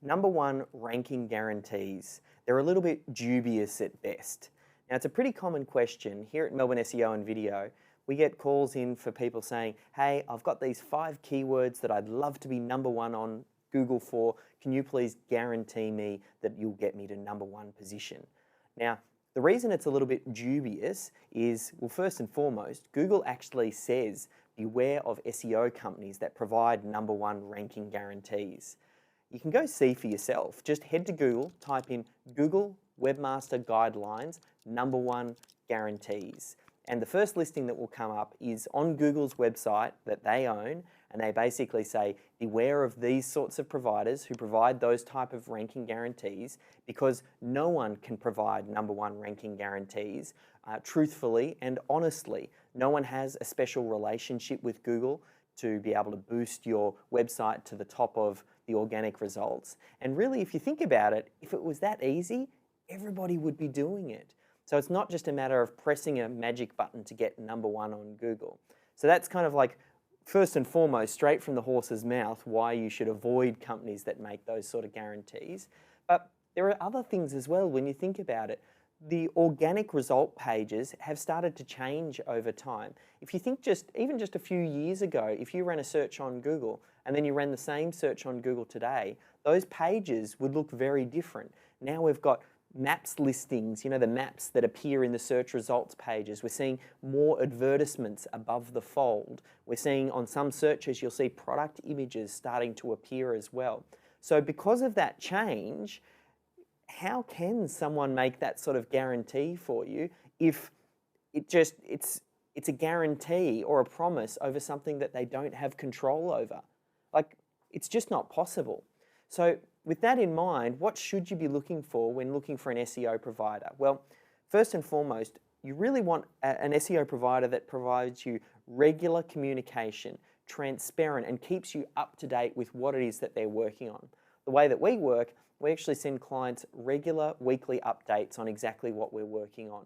Number one, ranking guarantees. They're a little bit dubious at best. Now, it's a pretty common question. Here at Melbourne SEO and Video, we get calls in for people saying, hey, I've got these 5 keywords that I'd love to be number one on Google for. Can you please guarantee me that you'll get me to number one position? Now, the reason it's a little bit dubious is, well, first and foremost, Google actually says beware of SEO companies that provide number one ranking guarantees. You can go see for yourself. Just head to Google, type in Google Webmaster Guidelines number one guarantees. And the first listing that will come up is on Google's website that they own, and they basically say, beware of these sorts of providers who provide those type of ranking guarantees, because no one can provide number one ranking guarantees truthfully and honestly. No one has a special relationship with Google to be able to boost your website to the top of the organic results. And really, if you think about it, if it was that easy, everybody would be doing it. So it's not just a matter of pressing a magic button to get number one on Google. So that's kind of like, first and foremost, straight from the horse's mouth, why you should avoid companies that make those sort of guarantees. But there are other things as well when you think about it. The organic result pages have started to change over time. If you think even just a few years ago, if you ran a search on Google and then you ran the same search on Google today, those pages would look very different. Now we've got maps listings, you know, the maps that appear in the search results pages. We're seeing more advertisements above the fold. We're seeing on some searches, you'll see product images starting to appear as well. So because of that change, how can someone make that sort of guarantee for you if it's a guarantee or a promise over something that they don't have control over? Like, it's just not possible. So with that in mind, what should you be looking for when looking for an SEO provider? Well, first and foremost, you really want an SEO provider that provides you regular communication, transparent, and keeps you up to date with what it is that they're working on. The way that we work, we actually send clients regular weekly updates on exactly what we're working on.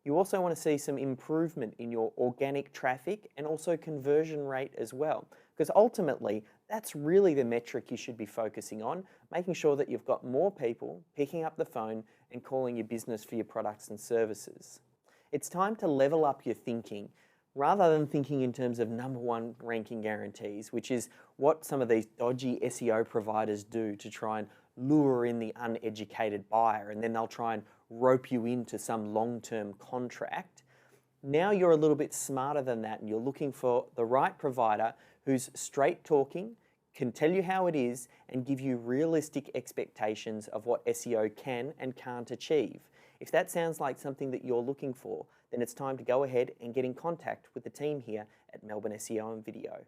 You also want to see some improvement in your organic traffic and also conversion rate as well, because ultimately that's really the metric you should be focusing on, making sure that you've got more people picking up the phone and calling your business for your products and services. It's time to level up your thinking. Rather than thinking in terms of number one ranking guarantees, which is what some of these dodgy SEO providers do to try and lure in the uneducated buyer, and then they'll try and rope you into some long-term contract. Now you're a little bit smarter than that, and you're looking for the right provider who's straight talking, can tell you how it is, and give you realistic expectations of what SEO can and can't achieve. If that sounds like something that you're looking for, then it's time to go ahead and get in contact with the team here at Melbourne SEO and Video.